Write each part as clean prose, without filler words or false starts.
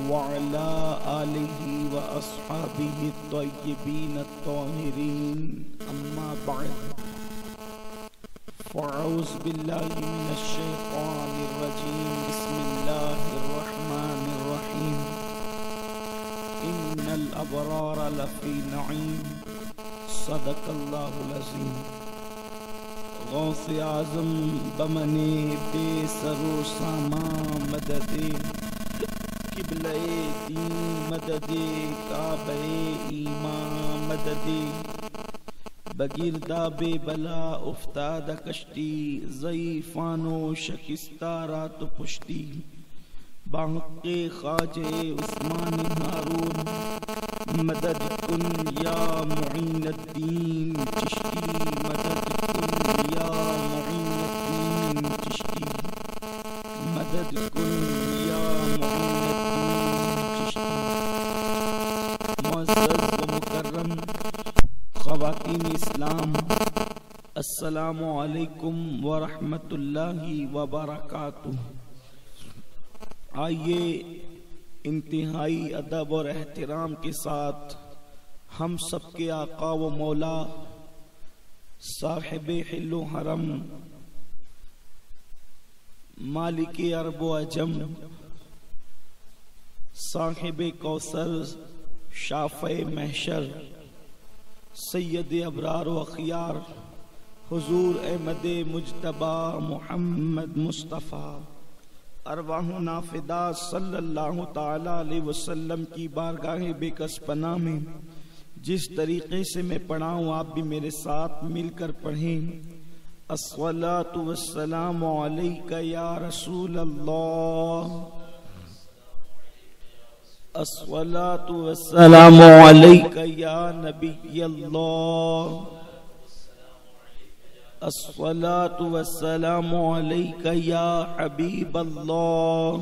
وعلى آله وأصحابه الطيبين الطاهرين أما بعد فأعوذ بالله من الشيطان الرجيم بسم الله الرحمن الرحيم إن الأبرار لفي نعيم صدق الله العظيم غوث اعظم بمنے بے سرو ساما مددے قبلہ دین مددے کعبہ ایمان مددے بگیردہ بے بلا افتاد کشتی ضعیفانو شکستہ رات پشتی باحق خواجہ عثمان ہارون مدد کن یا معین الدین چشتی مدد کن یا معین الدین چشتی مدد کن یا معین الدین چشتی۔ معزز و مکرم خواتین اسلام، السلام علیکم ورحمۃ اللہ وبرکاتہ۔ آئیے انتہائی ادب اور احترام کے ساتھ ہم سب کے آقا و مولا صاحب حل و حرم مالک عرب و عجم صاحب کوثر شافع محشر سید ابرار و اخیار حضور احمد مجتبی محمد مصطفیٰ ارواحنا فدا صلی اللہ تعالی علیہ وسلم کی بارگاہ بے کس پناہ میں جس طریقے سے میں پڑھا ہوں آپ بھی میرے ساتھ مل کر پڑھیں۔ الصلاۃ والسلام علیک یا رسول اللہ، الصلاۃ والسلام علیک یا نبی اللہ، الصلاۃ والسلام علیک یا حبیب اللہ،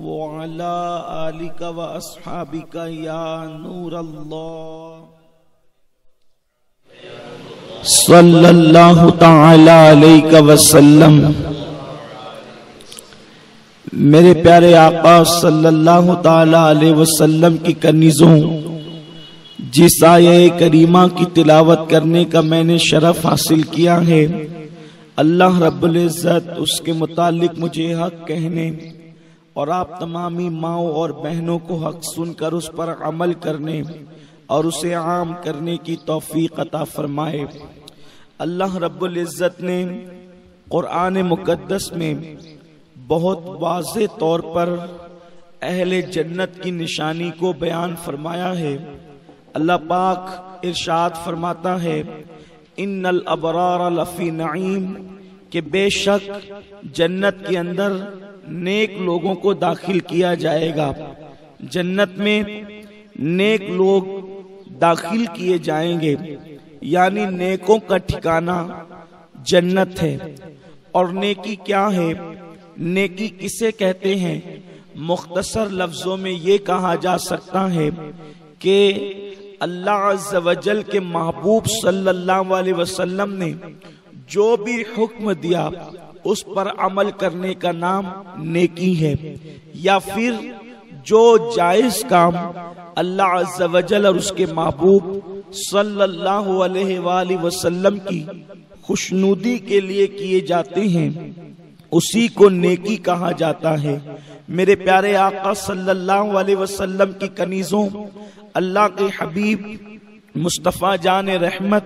وعلی آلک و اصحابک یا نور اللہ، صلی اللہ تعالی علیہ وسلم۔ میرے پیارے آقا صلی اللہ تعالی علیہ وسلم کی کنیزوں، جس آیہ کریمہ کی تلاوت کرنے کا میں نے شرف حاصل کیا ہے، اللہ رب العزت اس کے متعلق مجھے حق کہنے اور آپ تمامی ماؤں اور بہنوں کو حق سن کر اس پر عمل کرنے اور اسے عام کرنے کی توفیق عطا فرمائے۔ اللہ رب العزت نے قرآن مقدس میں بہت واضح طور پر اہل جنت کی نشانی کو بیان فرمایا ہے۔ اللہ پاک ارشاد فرماتا ہے ان الابرار لفی نعیم، کہ بے شک جنت کے اندر نیک لوگوں کو داخل کیا جائے گا۔ جنت میں نیک لوگ داخل کیے جائیں گے، یعنی نیکوں کا ٹھکانہ جنت ہے۔ اور نیکی کیا ہے، نیکی کسے کہتے ہیں؟ مختصر لفظوں میں یہ کہا جا سکتا ہے کہ اللہ عز و جل کے محبوب صلی اللہ علیہ وسلم نے جو بھی حکم دیا اس پر عمل کرنے کا نام نیکی ہے، یا پھر جو جائز کام اللہ عز و جل اور اس کے محبوب صلی اللہ علیہ وآلہ وسلم کی خوشنودی کے لیے کیے جاتے ہیں اسی کو نیکی کہا جاتا ہے۔ میرے پیارے آقا صلی اللہ علیہ وسلم کی کنیزوں، اللہ کے حبیب مصطفیٰ جان رحمت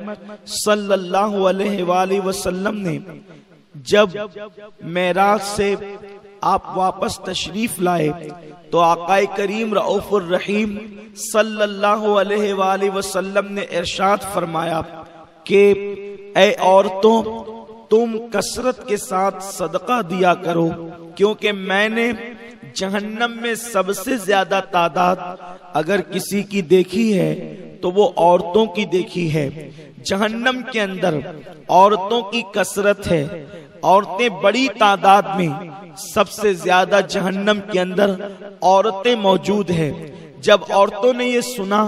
صلی اللہ علیہ وآلہ وسلم نے جب معراج سے آپ واپس تشریف لائے تو آقا کریم رؤوف الرحیم صلی اللہ علیہ وآلہ وسلم نے ارشاد فرمایا کہ اے عورتوں، تم کثرت کے ساتھ صدقہ دیا کرو، کیونکہ میں نے جہنم میں سب سے زیادہ تعداد اگر کسی کی دیکھی ہے تو وہ عورتوں کی دیکھی ہے۔ جہنم کے اندر عورتوں کی کثرت ہے، عورتیں بڑی تعداد میں، سب سے زیادہ جہنم کے اندر عورتیں موجود ہیں۔ جب عورتوں نے یہ سنا،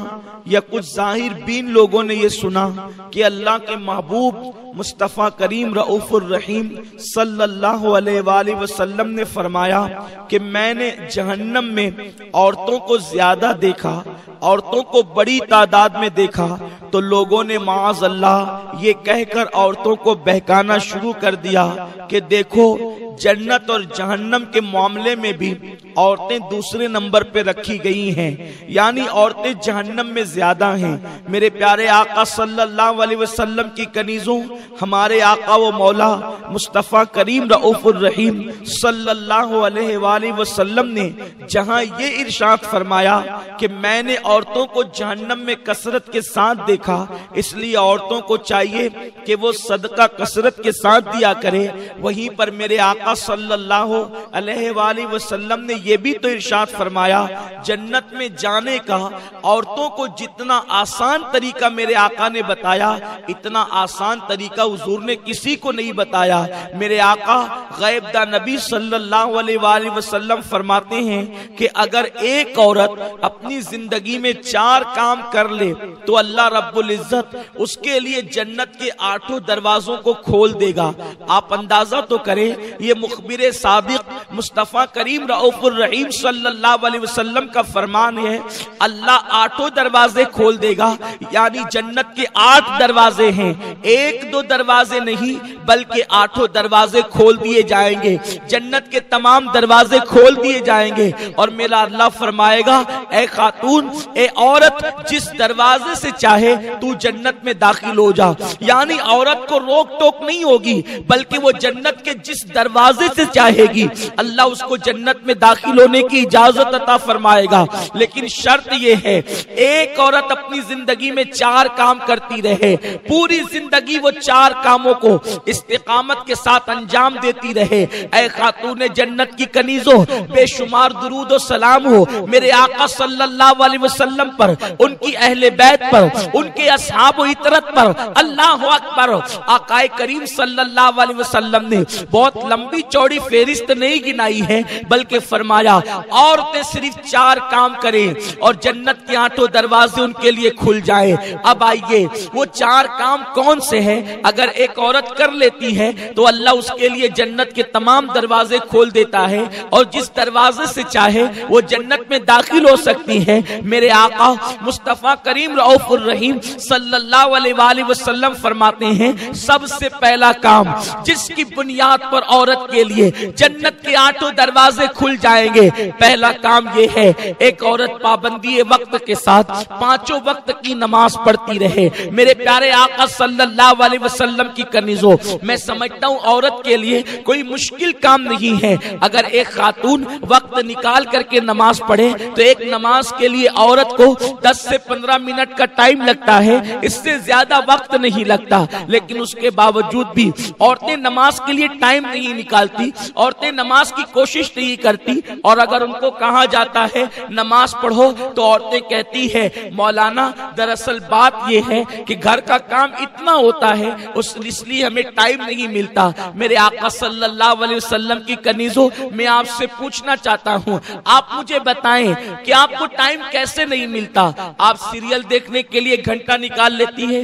یا کچھ ظاہر بین لوگوں نے یہ سنا کہ اللہ کے محبوب مصطفیٰ کریم رؤوف الرحیم صلی اللہ علیہ وآلہ وسلم نے فرمایا کہ میں نے جہنم میں عورتوں کو زیادہ دیکھا، عورتوں کو بڑی تعداد میں دیکھا، تو لوگوں نے معاذ اللہ یہ کہہ کر عورتوں کو بہکانا شروع کر دیا کہ دیکھو جنت اور جہنم کے معاملے میں بھی عورتیں دوسرے نمبر پہ رکھی گئی ہیں، یعنی عورتیں جہنم میں زیادہ ہیں۔ میرے پیارے آقا صلی اللہ علیہ وسلم کی کنیزوں، ہمارے آقا و مولا مصطفیٰ کریم رؤوف الرحیم صلی اللہ علیہ وآلہ وسلم نے جہاں یہ ارشاد فرمایا کہ میں نے عورتوں کو جہنم میں کثرت کے ساتھ دیکھا، اس لیے عورتوں کو چاہیے کہ وہ صدقہ کثرت کے ساتھ دیا کرے، وہیں پر میرے آقا صلی اللہ علیہ وآلہ وسلم نے یہ بھی تو ارشاد فرمایا جنت میں جانے کا عورتوں کو جتنا آسان طریقہ میرے آقا نے بتایا، اتنا آسان طریقہ حضور نے کسی کو نہیں بتایا۔ میرے آقا غیب داں نبی صلی اللہ علیہ وآلہ وسلم فرماتے ہیں کہ اگر ایک عورت اپنی زندگی میں 4 کام کر لے تو اللہ رب العزت اس کے لیے جنت کے 8 دروازوں کو کھول دے گا۔ آپ اندازہ تو کریں، یہ مخبر صادق مصطفیٰ کریم رؤوف الرحیم صلی اللہ علیہ وسلم کا فرمان ہے، اللہ 8 دروازے کھول دے گا، یعنی جنت کے 8 دروازے ہیں، 1-2 دروازے نہیں بلکہ 8 دروازے کھول دیے جائیں گے، جنت کے تمام دروازے کھول دیے جائیں گے۔ اور میرا اللہ فرمائے گا اے خاتون، اے عورت، جس دروازے سے چاہے تو جنت میں داخل ہو جا، یعنی عورت کو روک ٹوک نہیں ہوگی بلکہ وہ جنت کے جس دروازے سے چاہے گی اللہ اس کو جنت میں داخل ہونے کی اجازت عطا فرمائے گا۔ لیکن شرط یہ ہے ایک عورت اپنی زندگی میں 4 کام کرتی رہے، پوری زندگی وہ 4 کاموں کو استقامت کے ساتھ انجام دیتی رہے۔ اے خاتون جنت کی کنیزوں، بے شمار درود و سلام ہو میرے آقا صلی اللہ علیہ وسلم پر، ان کی اہل بیت پر، ان کے اصحاب و اطرت پر، اللہ اکبر۔ آقا کریم صلی اللہ علیہ وسلم نے بہت لمبی چوڑی فہرست نہیں گنائی ہے بلکہ فرمایا عورتیں صرف 4 کام کریں اور جنت کے 8 دروازے ان کے لیے کھل جائیں۔ اب آئیے وہ 4 کام کون سے ہیں؟ اگر ایک عورت کر لیتی ہے تو اللہ اس کے لیے جنت کے تمام دروازے کھول دیتا ہے اور جس دروازے سے چاہے وہ جنت میں داخل ہو سکتی ہے۔ میرے آقا مصطفیٰ کریم رؤوف الرحیم صلی اللہ علیہ وآلہ وسلم فرماتے ہیں سب سے پہلا کام جس کی بنیاد پر عورت کے لیے جنت کے 8 دروازے کھل جائیں گے، پہلا کام یہ ہے ایک عورت پابندی وقت کے ساتھ 5 وقت کی نماز پڑھتی رہے۔ میرے پیارے آقا صلی اللہ علیہ وسلم کی کنیزوں، میں سمجھتا ہوں عورت کے لیے کوئی مشکل کام نہیں ہے اگر ایک خاتون وقت نکال کر کے نماز پڑھے تو ایک نماز کے لیے عورت کو 10 سے 15 منٹ کا ٹائم لگتا ہے، اس سے زیادہ وقت نہیں لگتا، لیکن اس کے باوجود بھی عورتیں نماز کے لیے ٹائم نہیں نکالتی، عورتیں نماز کی کوشش نہیں کرتی، اور اگر ان کو کہا جاتا ہے نماز پڑھو تو عورتیں کہتی ہے مولانا دراصل بات یہ ہے کہ گھر کا کام اتنا ہوتا ہے اس لیے ہمیں ٹائم نہیں ملتا۔ میرے آقا صلی اللہ علیہ وسلم کی کنیزوں، میں آپ سے پوچھنا چاہتا ہوں، آپ مجھے بتائیں کہ آپ کو ٹائم کیسے نہیں ملتا؟ آپ سیریل دیکھنے کے لیے گھنٹہ نکال لیتی ہے،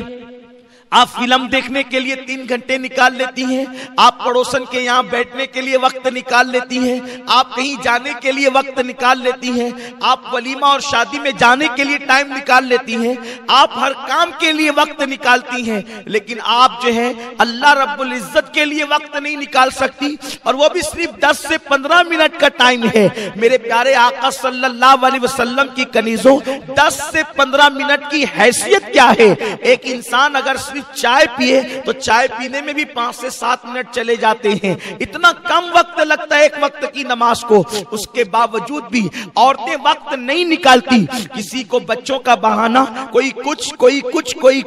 آپ فلم دیکھنے کے لیے 3 گھنٹے نکال لیتی ہیں، آپ پڑوسن کے یہاں بیٹھنے کے لیے وقت نکال لیتی ہیں، آپ کہیں جانے کے لیے وقت نکال لیتی ہیں، آپ ولیمہ اور شادی میں جانے کے لیے ٹائم نکال لیتی ہیں، آپ ہر کام کے لیے وقت نکالتی ہیں، لیکن آپ جو ہے اللہ رب العزت کے لیے وقت نہیں نکال سکتی، اور وہ بھی صرف 10 سے 15 منٹ کا ٹائم ہے۔ میرے پیارے آقا صلی اللہ علیہ وسلم کی کنیزوں، 10 سے 15 منٹ کی حیثیت کیا ہے؟ ایک انسان اگر صرف چائے پیے تو چائے پینے میں بھی 5 سے 7 منٹ چلے جاتے ہیں، اتنا کم وقت لگتا ہے ایک وقت کی نماز کو، اس کے باوجود بھی عورتیں وقت نہیں نکالتی، کسی کو بچوں کا بہانہ، کوئی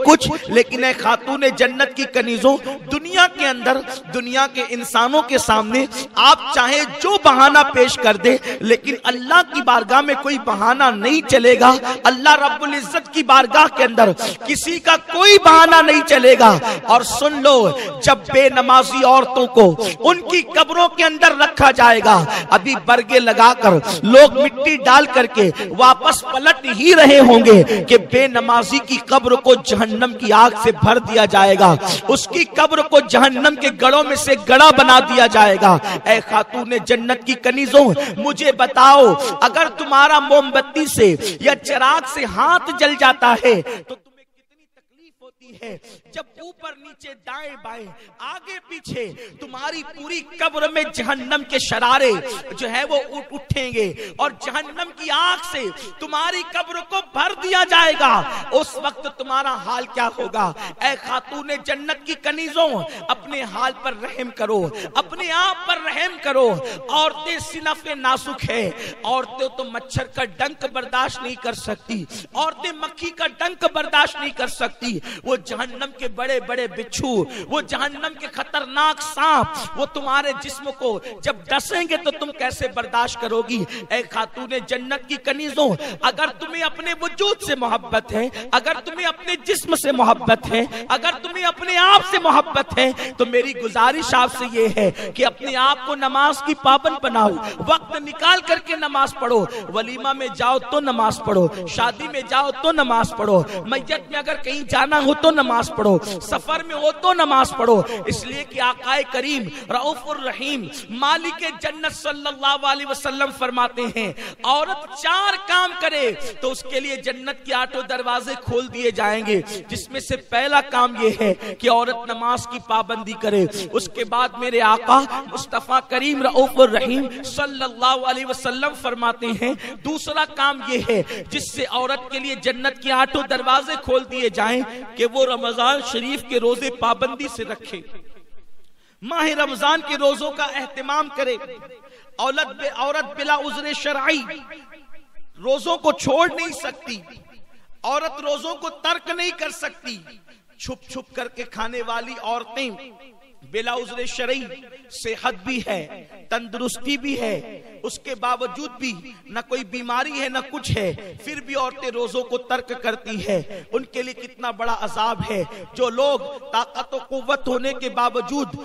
کچھ، لیکن اے خاتون جنت کی کنیزوں، دنیا کے اندر، دنیا کے انسانوں کے سامنے آپ چاہے جو بہانہ پیش کر دے، لیکن اللہ کی بارگاہ میں کوئی بہانہ نہیں چلے گا۔ اللہ رب العزت کی بارگاہ کے اندر کسی کا کوئی بہانہ نہیں چلے گا۔ اور سن لو، جب بے نمازی عورتوں کو ان کی قبروں کے اندر رکھا جائے گا، ابھی برگے لگا کر لوگ مٹی ڈال کر کے واپس پلٹ ہی رہے ہوں گے کہ بے نمازی کی قبر کو جہنم کی آگ سے بھر دیا جائے گا، اس کی قبر کو جہنم کے گڑوں میں سے گڑا بنا دیا جائے گا۔ اے خاتون جنت کی کنیزوں، مجھے بتاؤ، اگر تمہارا موم بتی سے یا چراغ سے ہاتھ جل جاتا ہے تو تمہیں کتنی تکلیف ہوتی ہے جب اوپر نیچے دائیں بائیں آگے پیچھے تمہاری پوری قبر میں جہنم کے شرارے جو ہے وہ اٹھیں گے اور جہنم کی آگ سے تمہاری قبر کو بھر دیا جائے گا۔ اس وقت تمہارا حال کیا ہوگا؟ اے خاتون جنت کی کنیزوں، اپنے حال پر رحم کرو، اپنے آپ پر رحم کرو۔ عورتیں صنف نازک ہے، عورتیں تو مچھر کا ڈنک برداشت نہیں کر سکتی، عورتیں مکھی کا ڈنک برداشت نہیں کر سکتی۔ وہ جہنم کے بڑے بڑے بچھو، وہ جہنم کے خطرناک سانپ، وہ تمہارے جسم کو جب ڈسیں گے تو تم کیسے برداشت کرو گی؟ اے خاتون جنت کی کنیزوں، اگر تمہیں اپنے وجود سے محبت ہے، اگر تمہیں اپنے جسم سے محبت ہے، اگر تمہیں اپنے آپ سے محبت ہے، تو میری گزارش آپ سے یہ ہے کہ اپنے آپ کو نماز کی پابند بناؤ، وقت نکال کر کے نماز پڑھو۔ ولیمہ میں جاؤ تو نماز پڑھو، شادی میں جاؤ تو نماز پڑھو، میت میں اگر کہیں جانا ہو تو نماز پڑھو، سفر میں ہو تو نماز پڑھو، اس لیے کہ آقا کریم رؤوف الرحیم مالک جنت صلی اللہ علیہ وسلم فرماتے ہیں، عورت 4 کام کرے تو اس کے لیے جنت کے 8 دروازے کھول دیے جائیں گے، جس میں سے پہلا کام یہ ہے کہ عورت نماز کی پابندی کرے۔ اس کے بعد میرے آقا مصطفیٰ کریم رؤوف الرحیم صلی اللہ علیہ وسلم فرماتے ہیں، دوسرا کام یہ ہے جس سے عورت کے لیے جنت کے 8 دروازے کھول دیے جائیں کہ وہ رمضان شریف کے روزے پابندی سے رکھے، ماہ رمضان کے روزوں کا اہتمام کرے۔ عورت بلا عذر شرعی روزوں کو چھوڑ نہیں سکتی، عورت روزوں کو ترک نہیں کر سکتی۔ چھپ چھپ کر کے کھانے والی عورتیں بلا عذر شرعی، صحت بھی ہے، تندرستی بھی ہے، اس کے باوجود بھی نہ کوئی بیماری ہے نہ کچھ ہے، پھر بھی عورتیں روزوں کو ترک کرتی ہے۔ ان کے لیے کتنا بڑا عذاب ہے۔ جو لوگ طاقت و قوت ہونے کے باوجود،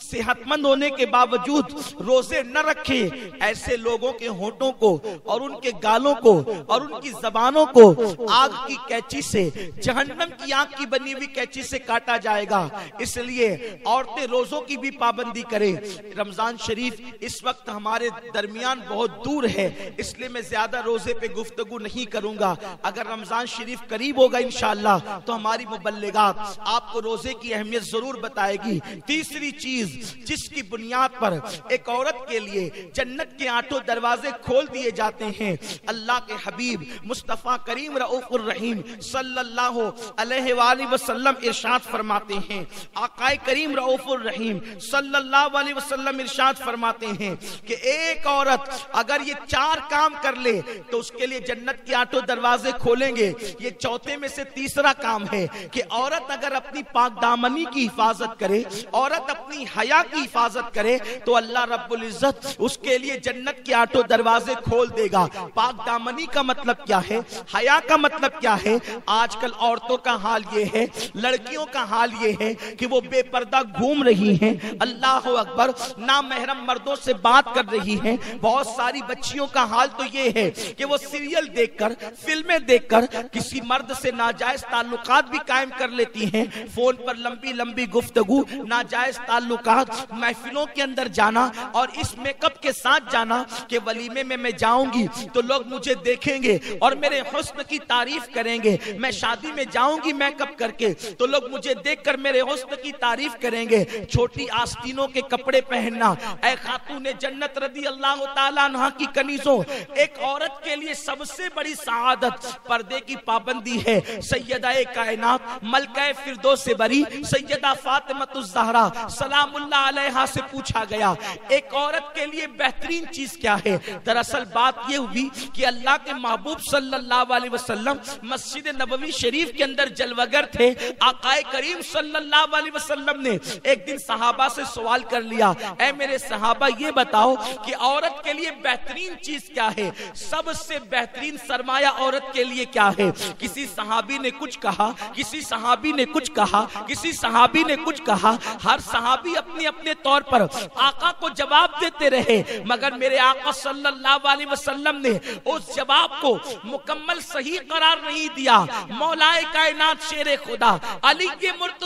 صحت مند ہونے کے باوجود روزے نہ رکھے، ایسے لوگوں کے ہونٹوں کو اور ان کے گالوں کو اور ان کی زبانوں کو آگ کی کینچی سے، جہنم کی آگ کی بنی ہوئی کینچی سے کاٹا جائے گا۔ اس لیے عورتیں روزوں کی بھی پابندی کرے۔ رمضان شریف اس وقت ہمارے درمیان بہت دور ہے، اس لیے میں زیادہ روزے پہ گفتگو نہیں کروں گا۔ اگر رمضان شریف قریب ہوگا انشاءاللہ تو ہماری مبلغات آپ کو روزے کی اہمیت ضرور بتائے گی۔ تیسری چیز جس کی بنیاد پر ایک عورت کے لیے جنت کے 8 دروازے کھول دیے جاتے ہیں، اللہ کے حبیب مصطفیٰ کریم رؤوف الرحیم صلی اللہ علیہ وآلہ وسلم ارشاد فرماتے ہیں، آقا کریم رؤوف الرحیم صلی اللہ علیہ وسلم ارشاد فرماتے ہیں کہ ایک عورت اگر یہ 4 کام کر لے تو اس کے لیے جنت کے 8 دروازے کھولیں گے۔ یہ چوتھے میں سے تیسرا کام ہے کہ عورت اگر اپنی پاک دامنی کی حفاظت کرے، عورت اپنی حیا کی حفاظت کرے تو اللہ رب العزت اس کے لیے جنت کے 8 دروازے کھول دے گا۔ پاک دامنی کا مطلب کیا ہے؟ حیا کا مطلب کیا ہے؟ آج کل عورتوں کا حال یہ ہے، لڑکیوں کا حال یہ ہے کہ وہ بے پردہ گھوم رہی ہیں، اللہ اکبر، نامحرم مردوں سے بات کر رہی ہیں۔ بہت ساری بچیوں کا حال تو یہ ہے کہ وہ سیریل دیکھ کر، فلمیں دیکھ کر کسی مرد سے ناجائز تعلقات بھی قائم کر لیتی ہیں۔ فون پر لمبی لمبی گفتگو، ناجائز تعلقات، محفلوں کے اندر جانا اور اس میک اپ کے ساتھ جانا کہ ولیمے میں جاؤں گی تو لوگ مجھے دیکھیں گے اور میرے حسن کی تعریف کریں گے، میں شادی میں جاؤں گی میک اپ کر کے تو لوگ مجھے دیکھ کر میرے حسن کی تعریف کریں گے۔ چھوٹی آستینوں کے کپڑے پہننا۔ اے خاتون جنت رضی اللہ تعالیٰ عنہ کی کنیزوں، ایک عورت کے لیے سب سے بڑی سعادت پردے کی پابندی ہے۔ سیدہ کائنات ملکہ فردوس بری سیدہ فاطمہ الزہرا سلام اللہ علیہا سے پوچھا گیا ایک عورت کے لیے بہترین چیز کیا ہے؟ دراصل بات یہ ہوئی کہ اللہ کے محبوب صلی اللہ علیہ وسلم مسجد نبوی شریف کے اندر جلوگر تھے۔ آقا کریم صلی اللہ علیہ وسلم نے ایک دن صحابہ سے سوال کر لیا، اے میرے صحابہ یہ بتاؤ کہ عورت عورت کے لیے بہترین چیز کیا ہے، سب سے بہترین سرمایہ عورت کے لیے کیا ہے؟ کسی صحابی نے کچھ کہا، کسی صحابی نے کچھ کہا، کسی صحابی نے کچھ کہا، ہر صحابی اپنے اپنے طور پر آقا کو جواب دیتے رہے، مگر میرے آقا صلی اللہ علیہ وسلم نے اس جواب کو مکمل صحیح قرار نہیں دیا۔ مولا کائنات شیر خدا علی کے مرتضی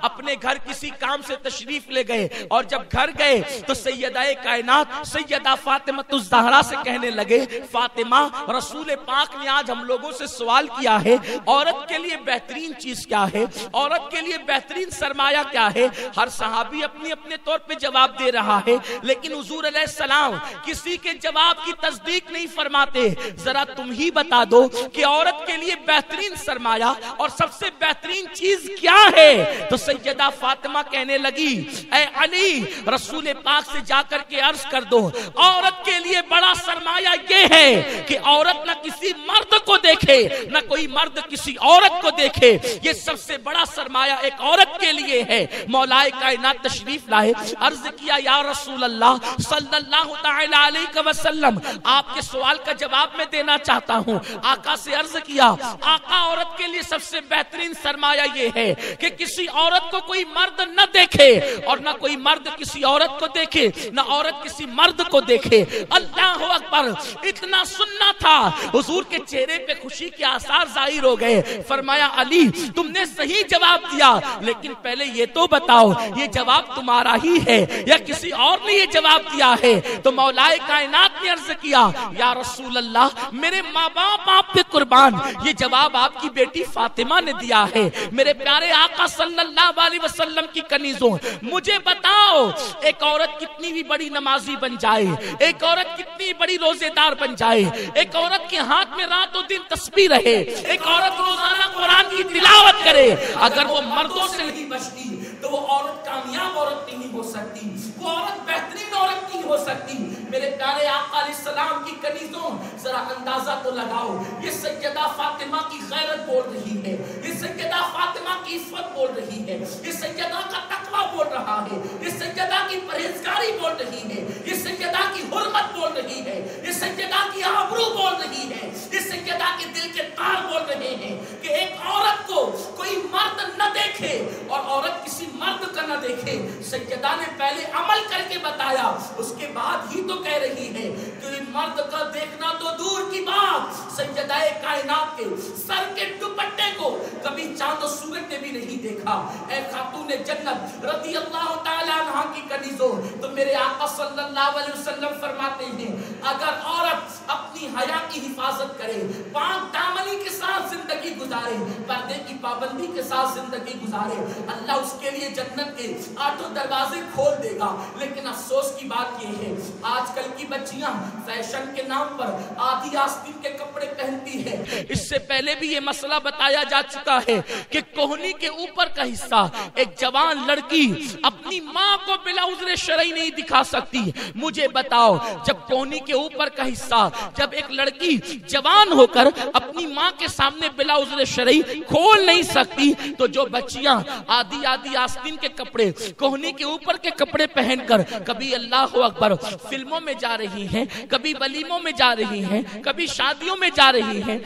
اپنے گھر کسی کام سے تشریف لے گئے، اور جب گھر گئے تو سیدہ کائنات سیدہ فاطمہ الزہرا سے کہنے لگے، فاطمہ رسول پاک نے آج ہم لوگوں سے سوال کیا ہے، عورت کے لیے بہترین چیز کیا ہے، عورت کے لیے بہترین سرمایہ کیا ہے؟ ہر صحابی اپنے اپنے طور پہ جواب دے رہا ہے، لیکن حضور علیہ السلام کسی کے جواب کی تصدیق نہیں فرماتے۔ ذرا تم ہی بتا دو کہ عورت کے لیے بہترین سرمایہ اور سب سے بہترین چیز کیا ہے؟ تو سیدہ فاطمہ کہنے لگی، اے علی رسول پاک سے جا کر کے عرض کر دو، عورت کے لیے بڑا سرمایہ یہ ہے کہ عورت نہ کسی مرد کو دیکھے، نہ کوئی مرد کسی عورت کو دیکھے، یہ سب سے بڑا سرمایہ ایک عورت کے لیے ہے۔ مولا کائنات تشریف لائے، عرض کیا، یا رسول اللہ صلی اللہ تعالی علیہ وسلم، آپ کے سوال کا جواب میں دینا چاہتا ہوں۔ آقا سے عرض کیا، آقا عورت کے لیے سب سے بہترین سرمایہ یہ ہے کہ کسی عورت کو کوئی مرد نہ دیکھے، اور نہ کوئی مرد کسی عورت کو دیکھے، نہ عورت کسی مرد کو دیکھے۔ اللہ اکبر! اتنا سننا تھا، حضور کے چہرے پہ خوشی کے آثار ظاہر ہو گئے۔ فرمایا، علی تم نے صحیح جواب دیا، لیکن پہلے یہ تو بتاؤ یہ جواب تمہارا ہی ہے یا کسی اور نے یہ جواب دیا ہے؟ تو مولا کائنات نے عرض کیا، یا رسول اللہ میرے ماں باپ آپ پہ قربان، یہ جواب آپ کی بیٹی فاطمہ نے دیا ہے۔ میرے پیارے آقا صلی اللہ علیہ وسلم کی کنیزوں، مجھے بتاؤ ایک عورت کتنی بھی بڑی نمازی بن جائے، ایک عورت کتنی بڑی روزے دار بن جائے، ایک عورت کے ہاتھ میں رات و دن تسبیح رہے، ایک عورت روزانہ قرآن کی تلاوت کرے، اگر وہ مردوں سے نہیں بچتی تو وہ عورت کامیاب عورت نہیں ہو سکتی، وہ عورت بہترین عورت نہیں ہو سکتی۔ میرے پیارے آقا علیہ السلام کی کنیزوں، ذرا اندازہ تو لگاؤ، یہ سیدہ فاطمہ کی غیرت بول رہی ہے، یہ سیدہ فاطمہ کی عفت بول رہی ہے، یہ سیدہ کا تقوی بول رہا ہے، یہ سیدہ کی پرہیزگاری بول رہی ہے، یہ سیدہ کی حرمت بول رہی ہے، یہ سیدہ کی آبرو بول رہی ہے، یہ سیدہ کے دل کے تار بول رہے ہیں کہ ایک عورت کو کوئی مرد نہ دیکھے اور عورت کسی مرد کا نہ دیکھے۔ سیدہ نے پہلے عمل کر کے بتایا، اس کے بعد ہی تو کہہ رہی ہے کہ مرد کا دیکھنا تو دور کی بات، سیدہ کائنات کے سر کے دوپٹے کو کبھی چاند و سورج نے بھی نہیں دیکھا۔ اے خاتون جنت رضی اللہ تعالی عنہ کی کنیزوں، تو میرے آقا صلی اللہ علیہ وسلم فرماتے ہیں، اگر عورت اپنی حیا کی حفاظت کرے، پاک دامنی کے ساتھ زندگی گزارے، پردے کی پابندی کے ساتھ زندگی گزارے، اللہ اس کے لیے جنت کے 8 دروازے کھول دے گا۔ لیکن افسوس کی بات یہ ہے، آج کل کی بچیاں فیشن کے نام پر آدھی آستین کے کپڑے پہنتی ہے۔ اس سے پہلے بھی یہ مسئلہ بتایا جا چکا ہے کہ کوہنی کے اوپر کا حصہ ایک جوان لڑکی اپنی ماں کو بلا عذر شرعی نہیں دکھا سکتی۔ مجھے بتاؤ، جب کوہنی کے اوپر کا حصہ جب ایک لڑکی جوان ہو کر اپنی ماں کے سامنے بلا عذر شرعی کھول نہیں سکتی، تو جو بچیاں آدھی آستین کے کپڑے، کوہنی کے اوپر کے کپڑے پہن کر کبھی اللہ اکبر فلموں میں جا رہی ہیں، کبھی ولیموں میں جا رہی ہیں، کبھی شادیوں میں جا رہی ہیں،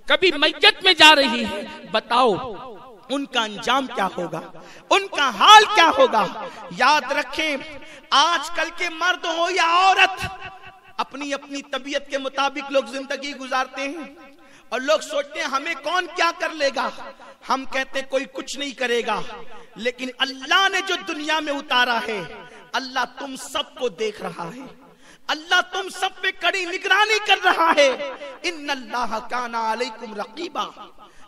کبھی میت میں جا رہی ہیں، بتاؤ ان کا انجام کیا ہوگا، ان کا حال کیا ہوگا؟ یاد رکھیں، آج کل کے مرد ہو یا عورت، اپنی اپنی طبیعت کے مطابق لوگ زندگی گزارتے ہیں، اور لوگ سوچتے ہیں ہمیں کون کیا کر لے گا۔ ہم کہتے کوئی کچھ نہیں کرے گا، لیکن اللہ نے جو دنیا میں اتارا ہے، اللہ تم سب کو دیکھ رہا ہے، اللہ تم سب پہ کڑی نگرانی کر رہا ہے۔ ان اللہ کان علیکم رقیبا،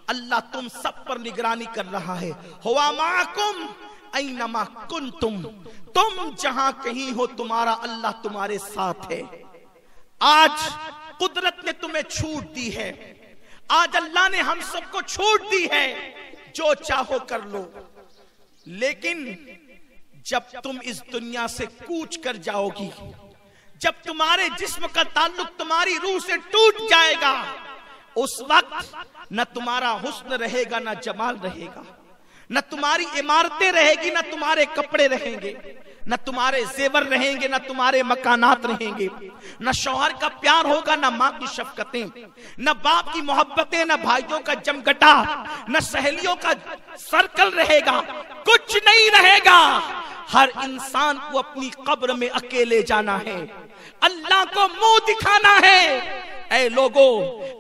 اللہ تم سب پر نگرانی کر رہا ہے۔ ہوا معکم اینما کنتم، تم جہاں کہیں ہو تمہارا اللہ تمہارے ساتھ ہے۔ آج قدرت نے تمہیں چھوٹ دی ہے، آج اللہ نے ہم سب کو چھوٹ دی ہے، جو چاہو کر لو، لیکن جب تم اس دنیا سے کوچ کر جاؤ گی، جب تمہارے جسم کا تعلق تمہاری روح سے ٹوٹ جائے گا، اس وقت نہ تمہارا حسن رہے گا، نہ جمال رہے گا، نہ تمہاری عمارتیں رہے گی، نہ تمہارے کپڑے رہیں گے، نہ تمہارے زیور رہیں گے، نہ تمہارے مکانات رہیں گے، نہ شوہر کا پیار ہوگا، نہ ماں کی شفقتیں، نہ باپ کی محبتیں، نہ بھائیوں کا جمگٹا، نہ سہیلیوں کا سرکل رہے گا، کچھ نہیں رہے گا۔ ہر انسان کو اپنی قبر میں اکیلے جانا ہے، اللہ کو منہ دکھانا ہے۔ اے لوگوں،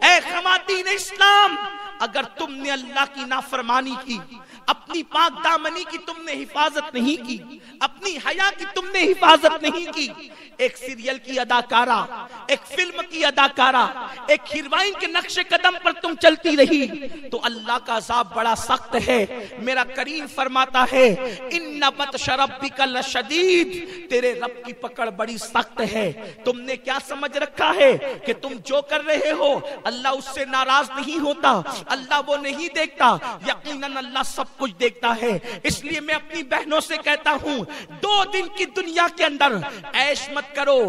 اے خواتین اسلام، اگر تم نے اللہ کی نافرمانی کی، اپنی پاک دامنی کی تم نے حفاظت نہیں کی، اپنی حیا کی تم نے حفاظت نہیں کی، ایک سیریل کی اداکارہ، ایک فلم کی اداکارہ، ایک ہیروئن کے نقش قدم پر تم چلتی رہی تو اللہ کا عذاب بڑا سخت ہے۔ میرا کریم فرماتا ہے ان بطش ربک لشدید، تیرے رب کی پکڑ بڑی سخت ہے۔ تم نے کیا سمجھ رکھا ہے کہ تم جو کر رہے ہو اللہ اس سے ناراض نہیں ہوتا، اللہ وہ نہیں دیکھتا؟ یقیناً اللہ سب کچھ دیکھتا ہے۔ اس لیے میں اپنی بہنوں سے کہتا ہوں 2 دن کی دنیا کے اندر عیش مت کرو،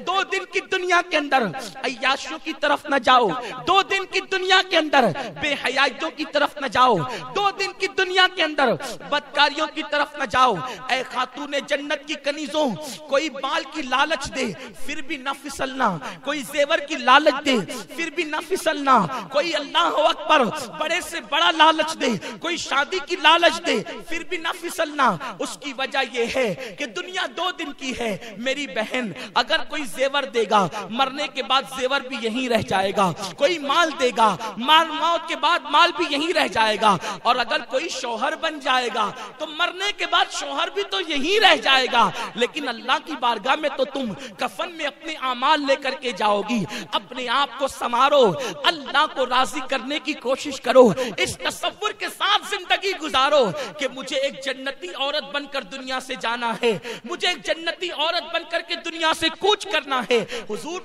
2 دن کی دنیا کے اندر عیاشیوں کی طرف نہ جاؤ، 2 دن کی دنیا کے اندر بے حیائیوں کی طرف نہ جاؤ، 2 دن کی دنیا کے اندر بدکاریوں کی طرف نہ جاؤ۔ اے خاتون جنت کی کنیزوں، کوئی بال کی لالچ دے پھر بھی نہ پھسلنا، کوئی زیور کی لالچ دے پھر بھی نہ پھسلنا، کوئی اللہ اکبر بڑے سے بڑا لالچ دے، کوئی شادی کی لالچ دے پھر بھی نہ پھسلنا۔ اس کی وجہ یہ ہے کہ دنیا 2 دن کی ہے میری بہن۔ اگر کوئی زیور دے گا مرنے کے بعد زیور بھی یہیں رہ جائے گا، کوئی مال دے گا موت کے بعد مال بھی یہیں رہ جائے گا، اور اگر کوئی شوہر بن جائے گا تو مرنے کے بعد شوہر بھی تو یہیں رہ جائے گا، لیکن اللہ کی بارگاہ میں تو تم کفن میں اپنے اعمال لے کر کے جاؤ گی۔ اپنے آپ کو سنوارو، اللہ کو راضی کرنے کی کوشش کرو، اس تصور کے ساتھ زندگی گزارو کہ مجھے ایک جنتی عورت بن کر دنیا سے جانا ہے، مجھے ایک جنتی عورت بن کر کے دنیا سے کوچ کرنا ہے۔ حضور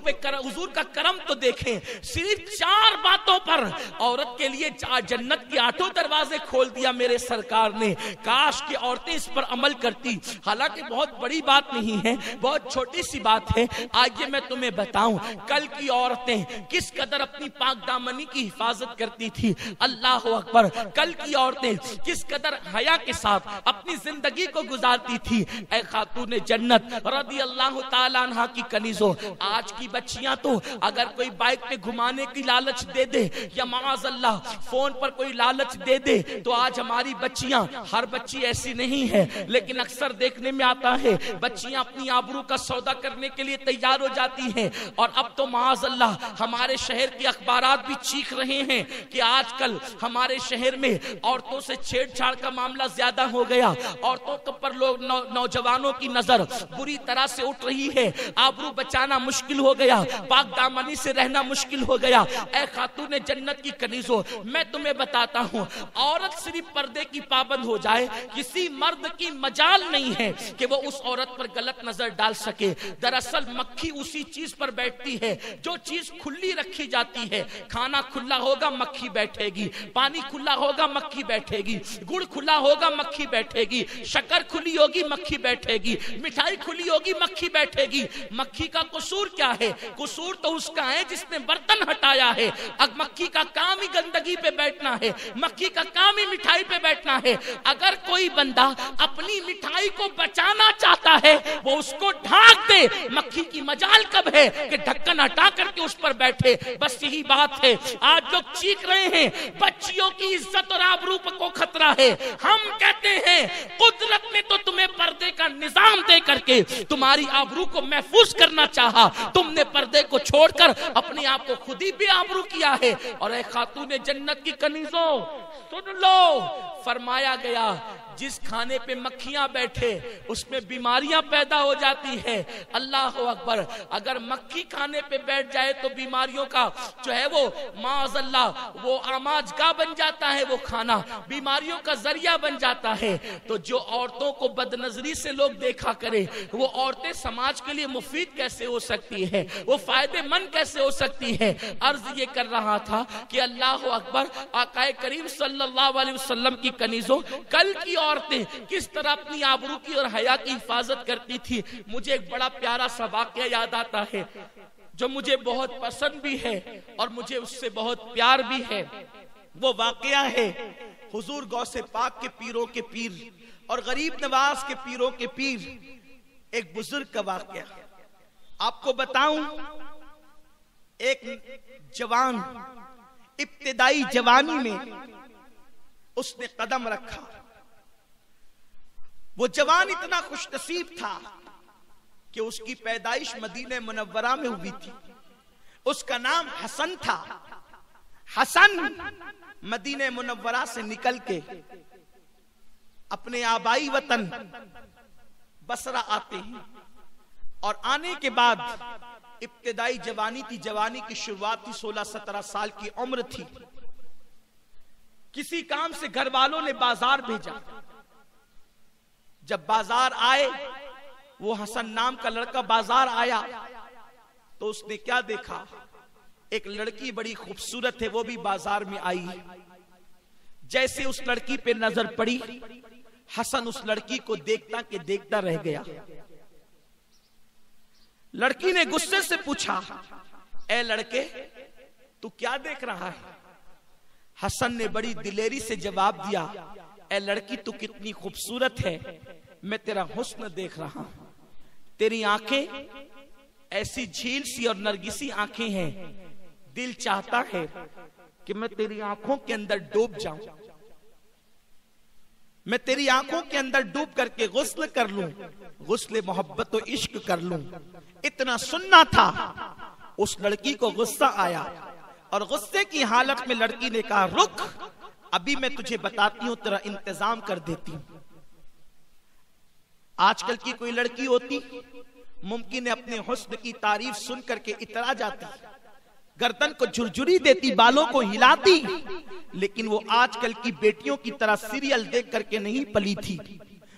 کا کرم تو دیکھیں، صرف 4 باتوں پر عورت کے لیے جنت کے 8 دروازے کھول دیا میرے سرکار نے۔ کاش کہ عورتیں اس پر عمل کرتی، حالانکہ بہت بڑی بات نہیں ہے، بہت چھوٹی سی بات ہے۔ آئیے میں تمہیں بتاؤں کل کی عورتیں کس قدر اپنی پاک دامنی کی حفاظت کرتی تھی۔ اللہ اکبر، کل کی عورتیں کس قدر حیا کے ساتھ اپنی زندگی کو گزارتی تھی۔ اے خاتون جنت رضی اللہ تعالیٰ عنہ کی کنیزوں، آج کی بچیاں تو اگر کوئی بائک پہ گھمانے کی لالچ دے دے یا معاذ اللہ فون پر کوئی لالچ دے دے تو آج ہماری بچیاں، ہر بچی ایسی نہیں ہے لیکن اکثر دیکھنے میں آتا ہے بچیاں اپنی آبرو کا سودا کرنے کے لیے تیار ہو جاتی ہیں۔ اور اب تو معاذ اللہ ہمارے شہر کے اخبارات بھی چیخ رہے ہیں کہ آج کل ہمارے شہر میں عورتوں سے چھیڑ چھاڑ کا معاملہ زیادہ ہو گیا، عورتوں پر لوگ نوجوانوں کی نظر بری طرح سے اٹھ رہی ہے، آبرو بچانا مشکل ہو گیا، پاک دامنی سے رہنا مشکل ہو گیا۔ اے خاتون جنت کی کنیزوں، میں تمہیں بتاتا ہوں عورت صرف پردے کی پابند ہو جائے کسی مرد کی مجال نہیں ہے کہ وہ اس عورت پر غلط نظر ڈال سکے۔ دراصل مکھی اسی چیز پر بیٹھتی ہے جو چیز کھلی رکھی جاتی ہے۔ کھانا کھلا ہوگا مکھی بیٹھے گی، پانی کھلا ہوگا مکھی بیٹھے گی، گڑ کھلا ہوگا مکھی بیٹھے گی، شکر کھلی ہوگی مکھی بیٹھے گی، مٹھائی کھلی ہوگی مکھی بیٹھے گی۔ مکھی کا قصور کیا ہے؟ قصور تو اس کا ہے جس نے برتن ہٹایا ہے۔ اب مکھی کا کام ہی گندگی پہ بیٹھنا ہے، مکھی کا کام ہی مٹھائی پہ بیٹھنا ہے۔ اگر کوئی بندہ اپنی مٹھائی کو بچانا چاہتا ہے وہ اس کو ڈھانک دے، مکھی کی مجال کب ہے کہ ڈھکن ہٹا کر کے اس پر بیٹھے؟ بس یہی بات ہے۔ آج لوگ چیخ رہے ہیں بچیوں کی عزت اور آبرو کو خطرہ ہے، ہم کہتے ہیں قدرت نے تو تمہیں پردے کا نظام دے کر کے تمہاری آبرو کو محفوظ کرنا چاہا، تم نے پردے کو چھوڑ کر اپنے آپ کو خود ہی بے آبرو کیا ہے۔ اور اے خاتون جنت کی کنیزوں سن لو، فرمایا گیا جس کھانے پہ مکھیاں بیٹھے اس میں بیماریاں پیدا ہو جاتی ہے۔ اللہ اکبر، اگر مکھی کھانے پہ بیٹھ جائے تو بیماریوں کا جو ہے وہ معاذ اللہ وہ آماج کا بن جاتا ہے، وہ کھانا بیماریوں کا ذریعہ بن جاتا ہے۔ تو جو عورتوں کو بد نظری سے لوگ دیکھا کرے وہ عورتیں سماج کے لیے مفید کیسے ہو سکتی ہے، وہ فائدے مند کیسے ہو سکتی ہے؟ عرض یہ کر رہا تھا کہ اللہ اکبر، آقا کریم صلی اللہ علیہ وسلم کی کنیزوں، کل کی عورتیں کس طرح اپنی آبرو کی اور حیا کی حفاظت کرتی تھی۔ مجھے ایک بڑا پیارا سا واقعہ یاد آتا ہے جو مجھے بہت پسند بھی ہے اور مجھے اس سے بہت پیار بھی ہے۔ وہ واقعہ ہے حضور غوث پاک کے پیروں کے پیر اور غریب نواز کے پیروں کے پیر ایک بزرگ کا واقعہ آپ کو بتاؤں. ایک جوان ابتدائی جوانی میں اس نے قدم رکھا. وہ جوان اتنا خوش نصیب تھا کہ اس کی پیدائش مدینہ منورہ میں ہوئی تھی. اس کا نام حسن تھا. حسن مدینہ منورہ سے نکل کے اپنے آبائی وطن بصرہ آتے ہیں اور آنے کے بعد ابتدائی جوانی تھی. جوانی کی شروعات تھی. 16-17 سال کی عمر تھی. کسی کام سے گھر والوں نے بازار بھیجا. جب بازار آئے, وہ حسن نام کا لڑکا بازار آیا تو اس نے کیا دیکھا؟ ایک لڑکی بڑی خوبصورت ہے, وہ بھی بازار میں آئی. جیسے اس لڑکی پہ نظر پڑی, حسن اس لڑکی کو دیکھتا کہ دیکھتا رہ گیا. لڑکی نے غصے سے پوچھا, اے لڑکے تو کیا دیکھ رہا ہے؟ حسن نے بڑی دلیری سے جواب دیا, اے لڑکی تو کتنی خوبصورت ہے, میں تیرا حسن دیکھ رہا ہوں. تیری آنکھیں ایسی جھیل سی اور نرگسی آنکھیں ہیں, دل چاہتا ہے کہ میں تیری آنکھوں کے اندر ڈوب جاؤں, میں تیری آنکھوں کے اندر ڈوب کر کے غسل کر لوں, غسل محبت و عشق کر لوں. اتنا سننا تھا. اس لڑکی کو غصہ آیا اور غصے کی حالت میں لڑکی نے کہا, رک, ابھی میں تجھے بتاتی ہوں, تیرا انتظام کر دیتی ہوں. آج کل کی کوئی لڑکی ہوتی ممکن ہے اپنے حسن کی تعریف سن کر کے اترا جاتی, گردن کو جھرجھری دیتی, بالوں کو ہلاتی, لیکن وہ آج کل کی بیٹیوں کی طرح سیریل دیکھ کر کے نہیں پلی تھی.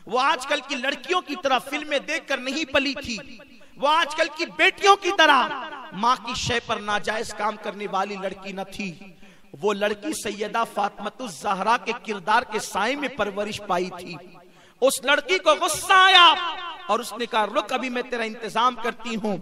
وہ آج کل کی لڑکیوں کی طرح فلمیں دیکھ کر نہیں پلی تھی. وہ آج کل کی بیٹیوں کی طرح ماں کی شے پر ناجائز کام کرنے والی لڑکی نہ تھی. وہ لڑکی سیدہ فاطمہ الزہرا کے کردار کے سائے میں پرورش پائی تھی. اس لڑکی کو غصہ آیا اور اس نے کہا, رک, ابھی میں تیرا انتظام کرتی ہوں.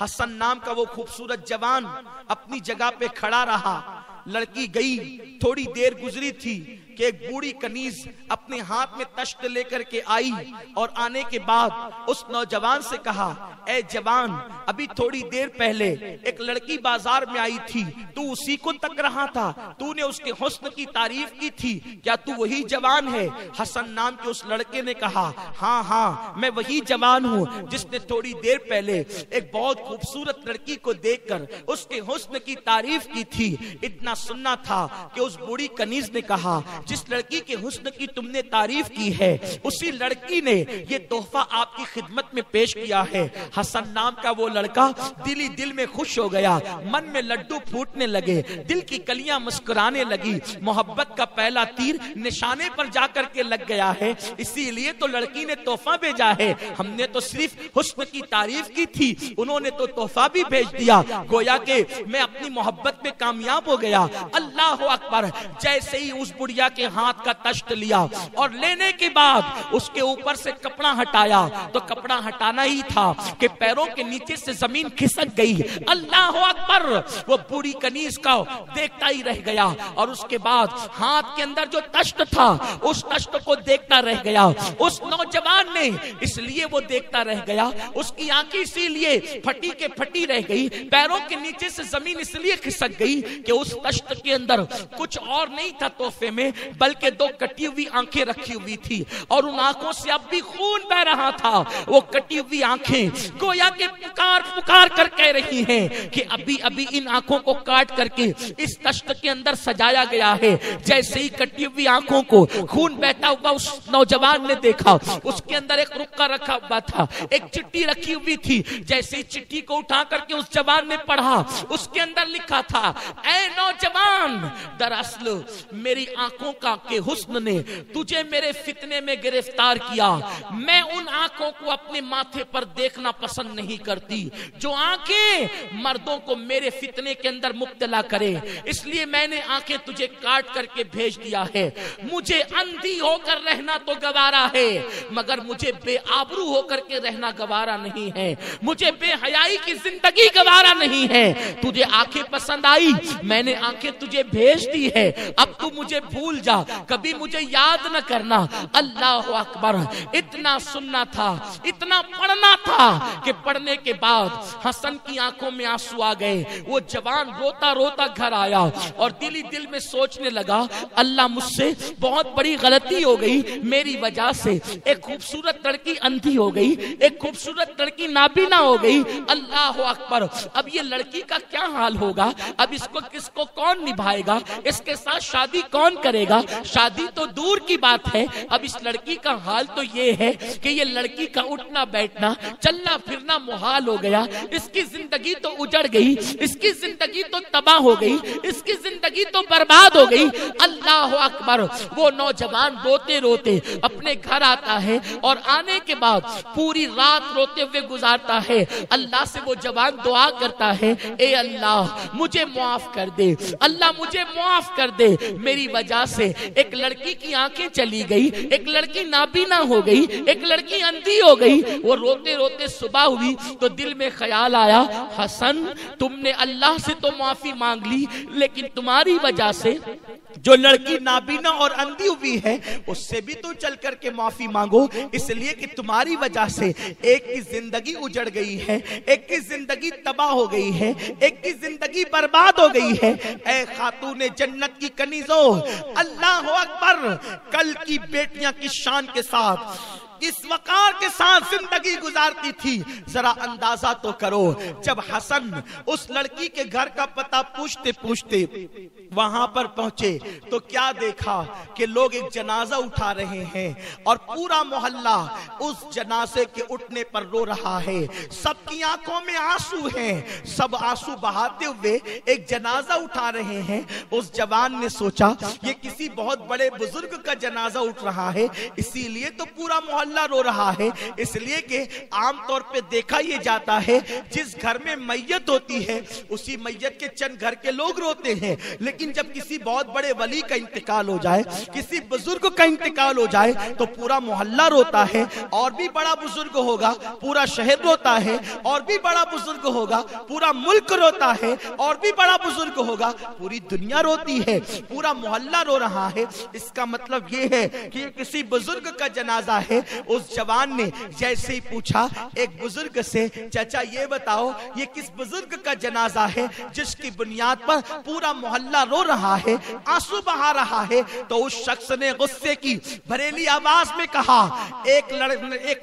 حسن نام کا وہ خوبصورت جوان اپنی جگہ پہ کھڑا رہا. لڑکی گئی. تھوڑی دیر گزری تھی کہ ایک بوڑھی کنیز اپنے ہاتھ میں تشت لے کر کے آئی اور آنے کے بعد اس نوجوان سے کہا, اے جوان, ابھی تھوڑی دیر پہلے ایک لڑکی بازار میں آئی تھی, تو اسی کو تک رہا تھا, تو نے اس کے حسن کی تعریف کی تھی, کیا تو وہی جوان ہے؟ حسن نام کے اس لڑکے نے کہا, ہاں ہاں, میں وہی جوان ہوں جس نے تھوڑی دیر پہلے ایک بہت خوبصورت لڑکی کو دیکھ کر اس کے حسن کی تعریف کی تھی. اتنا سننا تھا کہ اس بوڑھی کنیز نے کہا, جس لڑکی کے حسن کی تم نے تعریف کی ہے اسی لڑکی نے یہ تحفہ آپ کی خدمت میں پیش کیا ہے. حسن نام کا وہ لڑکا دلی دل میں خوش ہو گیا, من میں لڈو پھوٹنے لگے, دل کی کلیاں مسکرانے لگی. محبت کا پہلا تیر نشانے پر جا کر کے لگ گیا ہے, اسی لیے تو لڑکی نے تحفہ بھیجا ہے. ہم نے تو صرف حسن کی تعریف کی تھی, انہوں نے تو تحفہ بھی بھیج دیا. گویا کہ میں اپنی محبت میں کامیاب ہو گیا. اللہ اکبر. جیسے ہی اس بڑھیا کے ہاتھ کا تشت لیا اور لینے کے بعد اس کے اوپر سے کپڑا ہٹایا تو کپڑا ہٹانا ہی تھا کہ پیروں کے نیچے سے زمین کھسک گئی. اللہ اکبر. وہ بوڑھی کنیز کا دیکھتا ہی رہ گیا اور اس کے بعد ہاتھ کے اندر جو تشت تھا اس تشت کو دیکھتا رہ گیا. اس نوجوان نے اس لیے وہ دیکھتا رہ گیا, اس کی آنکھیں اسی لیے پھٹی کے پھٹی رہ گئی, پیروں کے نیچے سے زمین اس لیے کھسک گئی کہ اس تشت کے اندر کچھ اور نہیں تھا تحفے میں, بلکہ دو کٹی ہوئی آنکھیں رکھی ہوئی تھی اور ان آنکھوں سے اب بھی خون بہ رہا تھا. وہ کٹی ہوئی آنکھیں گویا کہ پکار پکار کر کہہ رہی ہیں کہ ابھی ابھی ان آنکھوں کو کاٹ کر کے اس تشت کے اندر سجایا گیا ہے. جیسے ہی کٹی ہوئی آنکھوں کو خون بہتا ہوا اس نوجوان نے دیکھا, اس کے اندر ایک رکا رکھا ہوا تھا, ایک چٹھی رکھی ہوئی تھی. جیسے ہی چٹھی کو اٹھا کر کے اس جوان نے پڑھا, اس کے اندر لکھا تھا, اے نوجوان, دراصل میری آنکھوں کا کہ حسن نے تجھے میرے فتنے میں گرفتار کیا. میں ان آنکھوں کو اپنے ماتھے پر دیکھنا پسند نہیں کرتی جو آنکھیں مردوں کو میرے فتنے کے اندر مبتلا کرے, اس لیے میں نے آنکھیں تجھے کاٹ کر کے بھیج دیا ہے. مجھے اندھی ہو کر رہنا تو گوارا ہے, مگر مجھے بے آبرو ہو کر کے رہنا گوارا نہیں ہے, مجھے بے حیائی کی زندگی گوارا نہیں ہے. تجھے آنکھیں پسند آئی, میں نے آنکھیں تجھے بھیج دی ہے, اب تو مجھے بھول جا, کبھی مجھے یاد نہ کرنا. اللہ اکبر. اتنا سننا تھا, اتنا پڑھنا تھا کہ پڑھنے کے بعد حسن کی آنکھوں میں آنسو آ گئے. وہ جوان روتا روتا گھر آیا اور دل ہی دل میں سوچنے لگا, اللہ مجھ سے بہت بڑی غلطی ہو گئی, میری وجہ سے ایک خوبصورت لڑکی اندھی ہو گئی, ایک خوبصورت لڑکی نابینا ہو گئی. اللہ اکبر. اب یہ لڑکی کا کیا حال ہوگا؟ اب اس کو کس کو کون نبھائے گا؟ اس کے ساتھ شادی کون کرے گا؟ شادی تو دور کی بات ہے, اب اس لڑکی کا حال تو یہ ہے کہ یہ لڑکی کا اٹھنا بیٹھنا چلنا پھرنا محال ہو گیا. اس کی زندگی تو اجڑ گئی, اس کی زندگی تو تباہ ہو گئی, اس کی زندگی تو برباد ہو گئی. اللہ اکبر. وہ نوجوان روتے روتے اپنے گھر آتا ہے اور آنے کے بعد پوری رات روتے ہوئے گزارتا ہے. اللہ سے وہ جوان دعا کرتا ہے, اے اللہ مجھے معاف کر دے, اللہ مجھے معاف کر دے, میری وجہ سے ایک لڑکی کی آنکھیں چلی گئی, ایک لڑکی نابینا ہو گئی, ایک لڑکی اندھی ہو گئی. وہ روتے روتے صبح ہوئی تو دل میں خیال آیا, حسن تم نے اللہ سے تو معافی مانگ لی, لیکن تمہاری وجہ سے جو لڑکی نابینا اور اندھی ہوئی ہے اس سے بھی تو چل کر کے معافی مانگو, اس لیے کہ تمہاری وجہ سے ایک کی زندگی اجڑ گئی ہے, ایک کی زندگی تباہ ہو گئی ہے, ایک کی زندگی برباد ہو گئی ہے. اے خاتون جنت کی کنیزوں, اللہ اکبر. کل کی بیٹیاں کی شان کے ساتھ اس وقار کے ساتھ زندگی گزارتی تھی. ذرا اندازہ تو کرو, جب حسن اس لڑکی کے گھر کا پتہ پوچھتے پوچھتے وہاں پر پہنچے تو کیا دیکھا کہ لوگ ایک جنازہ اٹھا رہے ہیں اور پورا محلہ اس جنازے کے اٹھنے پر رو رہا ہے. سب کی آنکھوں میں آنسو ہیں, سب آنسو بہاتے ہوئے ایک جنازہ اٹھا رہے ہیں. اس جوان نے سوچا یہ کسی بہت بڑے بزرگ کا جنازہ اٹھ رہا ہے, اسی لیے تو پورا محلہ رو رہا ہے. اس لیے کہ عام طور پہ دیکھا یہ جاتا ہے جس گھر میں میت ہوتی ہے اسی میت کے چند گھر کے لوگ روتے ہیں, لیکن جب کسی بہت بڑے ولی کا انتقال ہو جائے, کسی بزرگ کا انتقال ہو جائے تو پورا محلہ روتا ہے. اور بھی بڑا بزرگ ہوگا پورا شہر روتا ہے, اور بھی بڑا بزرگ ہوگا پورا ملک روتا ہے, اور بھی بڑا بزرگ ہوگا پوری دنیا روتی ہے, پورا محلہ رو رہا ہے. اس کا مطلب یہ ہے کہ یہ کسی بزرگ کا جنازہ ہے. اس جوان نے جیسے ہی پوچھا ایک بزرگ سے, چچا یہ بتاؤ یہ کس بزرگ کا جنازہ ہے جس کی بنیاد پر پورا محلہ رو رہا ہے, آنسو بہا رہا ہے؟ تو اس شخص نے غصے کی بھریلی آواز میں کہا, ایک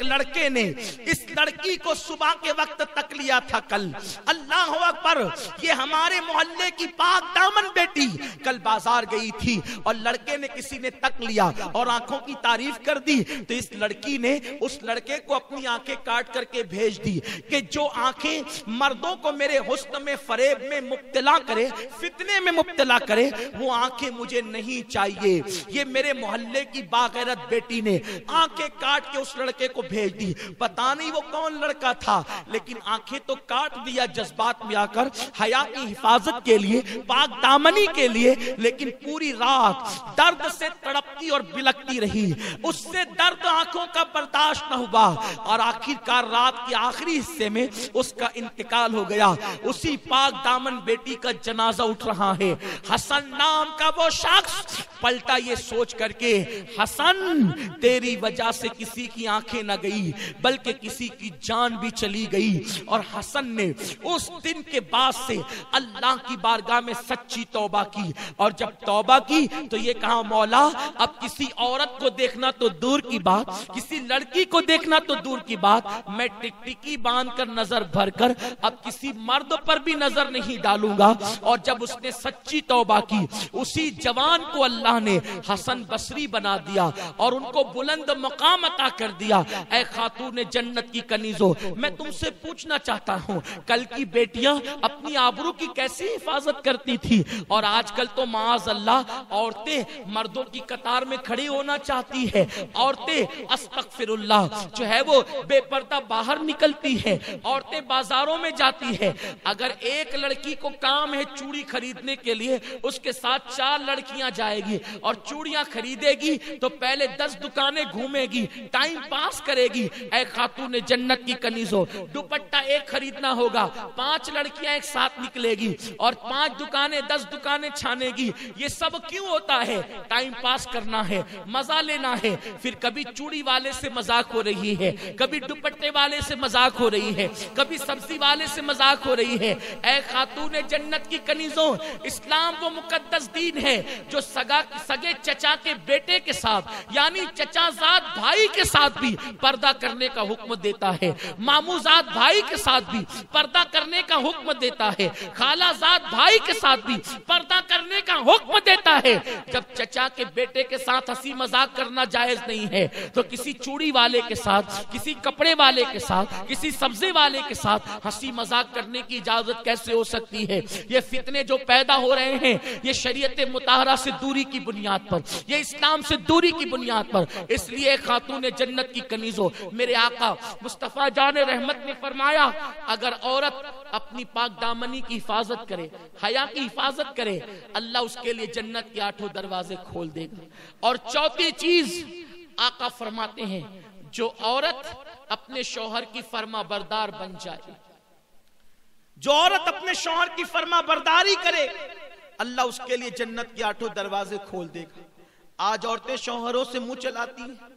لڑکے نے اس لڑکی کو صبح کے وقت تک لیا تھا کل. اللہ اکبر. یہ ہمارے محلے کی پاک دامن بیٹی کل بازار گئی تھی اور لڑکے نے کسی نے تک لیا اور آنکھوں کی تعریف کر دی, تو اس لڑکی نے اس لڑکے کو اپنی آنکھیں کاٹ کر کے بھیج دی کہ جو آنکھیں مردوں کو میرے حسن میں فریب میں مبتلا کرے, فتنے میں مبتلا کرے, وہ آنکھیں مجھے نہیں چاہیے. یہ میرے محلے کی باغیرت بیٹی نے آنکھیں کاٹ کے اس لڑکے کو بھیج دی. پتا نہیں وہ کون لڑکا تھا, لیکن آنکھیں تو کاٹ دیا جذبات میں آ کر, حیا کی حفاظت کے لیے, پاک دامنی کے لیے. لیکن پوری رات درد سے تڑپتی اور بلکتی رہی, اس سے درد آنکھوں کا برداشت نہ ہوا اور آخرکار رات کے آخری حصے میں اس کا انتقال ہو گیا. اسی پاک دامن بیٹی کا جنازہ اٹھ رہا ہے. حسن نام کا وہ شخص پلٹا یہ سوچ کر کے, حسن تیری وجہ سے کسی کی آنکھیں نہ گئی بلکہ کسی کی جان بھی چلی گئی. اور حسن نے اس دن کے بعد سے اللہ کی بارگاہ میں سچی توبہ کی, اور جب توبہ کی تو یہ کہا, مولا اب کسی عورت کو دیکھنا تو دور کی بات, کسی لڑکی کو دیکھنا تو دور کی بات, میں ٹکٹکی باندھ کر نظر بھر کر اب کسی مرد پر بھی نظر نہیں ڈالوں گا. اور جب اس نے سچی توبہ کی, اسی جوان کو اللہ نے حسن بصری بنا دیا اور ان کو بلند مقام عطا کر دیا. اے خاتون جنت کی کنیزوں, میں تم سے پوچھنا چاہتا ہوں, کل کی بیٹیاں اپنی آبرو کی کیسی حفاظت کرتی تھی, اور آج کل تو معاذ اللہ عورتیں مردوں کی قطار میں کھڑی ہونا چاہتی ہے, عورتیں استغفر اللہ جو ہے وہ بے پردہ باہر نکلتی ہے, عورتیں بازاروں میں جاتی ہے. اگر ایک لڑکی کو کام ہے چوڑی خریدنے کے لیے, اس کے ساتھ 4 لڑکیاں جائے گی, اور چوڑیاں خریدے گی تو پہلے 10 دکانیں گھومے گی، ٹائم پاس کرے گی۔ اے خاتون جنت کی کنیزوں، دوپٹہ ایک خریدنا ہوگا، 5 لڑکیاں ایک ساتھ نکلے گی اور 5 دکانیں 10 دکانیں چھانے گی۔ یہ سب کیوں ہوتا ہے؟ ٹائم پاس کرنا ہے، مزہ لینا ہے۔ پھر کبھی چوڑی والے سے مذاق ہو رہی ہے، کبھی دوپٹے والے سے مذاق ہو رہی ہے، کبھی سبزی والے سے مذاق ہو رہی ہے۔ اے خاتون جنت کی کنیزوں، اسلام وہ مقدس دین ہے جو سگے چچا کے بیٹے کے ساتھ یعنی چچا زاد بھائی کے ساتھ بھی پردہ کرنے کا حکم دیتا ہے، ماموں زاد بھائی کے ساتھ بھی پردہ کرنے کا حکم دیتا ہے، خالہ زاد بھائی کے ساتھ بھی پردہ کرنے کا حکم دیتا ہے۔ جب چچا کے بیٹے کے ساتھ ہنسی مذاق کرنا جائز نہیں ہے تو کسی چوڑی والے کے ساتھ، کسی کپڑے والے کے ساتھ، کسی سبزی والے کے ساتھ ہنسی مذاق کرنے کی اجازت کیسے ہو سکتی ہے؟ یہ فتنے جو پیدا ہو رہے ہیں یہ شریعت مطہرہ سے دوری کی بنیاد پر، یہ اسلام سے دوری کی بنیاد پر۔ اس لیے خاتون جنت کی کنیزوں، میرے آقا مصطفیٰ جان رحمت نے فرمایا اگر عورت اپنی پاک دامنی کی حفاظت کرے، حیا کی حفاظت کرے، اللہ اس کے لیے جنت کے 8 دروازے کھول دے گا۔ اور چوتھی چیز آقا فرماتے ہیں جو عورت اپنے شوہر کی فرما بردار بن جائے، جو عورت اپنے شوہر کی فرما برداری کرے، اللہ اس کے لیے جنت کے 8 دروازے کھول دے گا۔ آج عورتیں شوہروں سے منہ چلاتی ہیں۔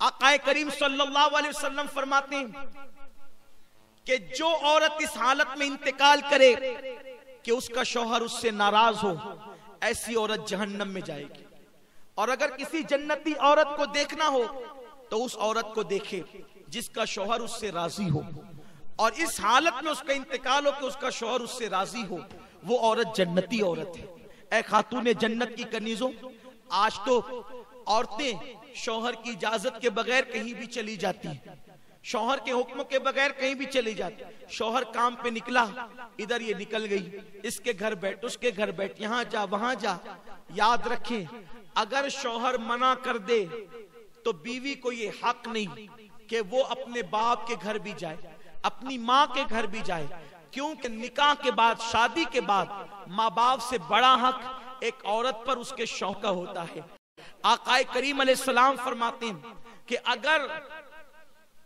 آقا کریم صلی اللہ علیہ وسلم فرماتے ہیں کہ جو عورت اس حالت میں انتقال کرے کہ اس کا شوہر اس سے ناراض ہو، ایسی عورت جہنم میں جائے گی۔ اور اگر کسی جنتی عورت کو دیکھنا ہو تو اس عورت کو دیکھے جس کا شوہر اس سے راضی ہو، اور اس حالت میں اس کا انتقال ہو کہ اس کا شوہر اس سے راضی ہو، وہ عورت جنتی عورت ہے۔ اے خاتون جنت کی کنیزوں، آج تو عورتیں شوہر کی اجازت کے بغیر کہیں بھی چلی جاتی ہیں، شوہر کے حکم کے بغیر کہیں بھی چلی جاتی۔ شوہر کام پہ نکلا، ادھر یہ نکل گئی، اس کے گھر بیٹھ، اس کے گھر بیٹھ، یہاں جا وہاں جا۔ یاد رکھیں اگر شوہر منع کر دے تو بیوی کو یہ حق نہیں کہ وہ اپنے باپ کے گھر بھی جائے، اپنی ماں کے گھر بھی جائے، کیونکہ نکاح کے بعد، شادی کے بعد ماں باپ سے بڑا حق ایک عورت پر اس کے شوہر کا ہوتا ہے۔ آقا کریم علیہ السلام فرماتے ہیں کہ اگر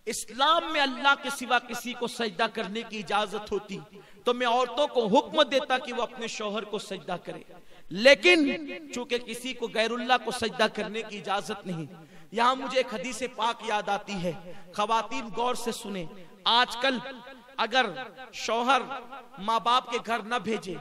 اسلام میں اللہ کے سوا کسی کو سجدہ کرنے کی اجازت ہوتی تو میں عورتوں کو حکم دیتا کہ وہ اپنے شوہر کو سجدہ کرے، لیکن چونکہ کسی کو غیر اللہ کو سجدہ کرنے کی اجازت نہیں۔ یہاں مجھے ایک حدیث پاک یاد آتی ہے، خواتین غور سے سنیں۔ آج کل اگر شوہر ماں باپ کے گھر نہ بھیجے،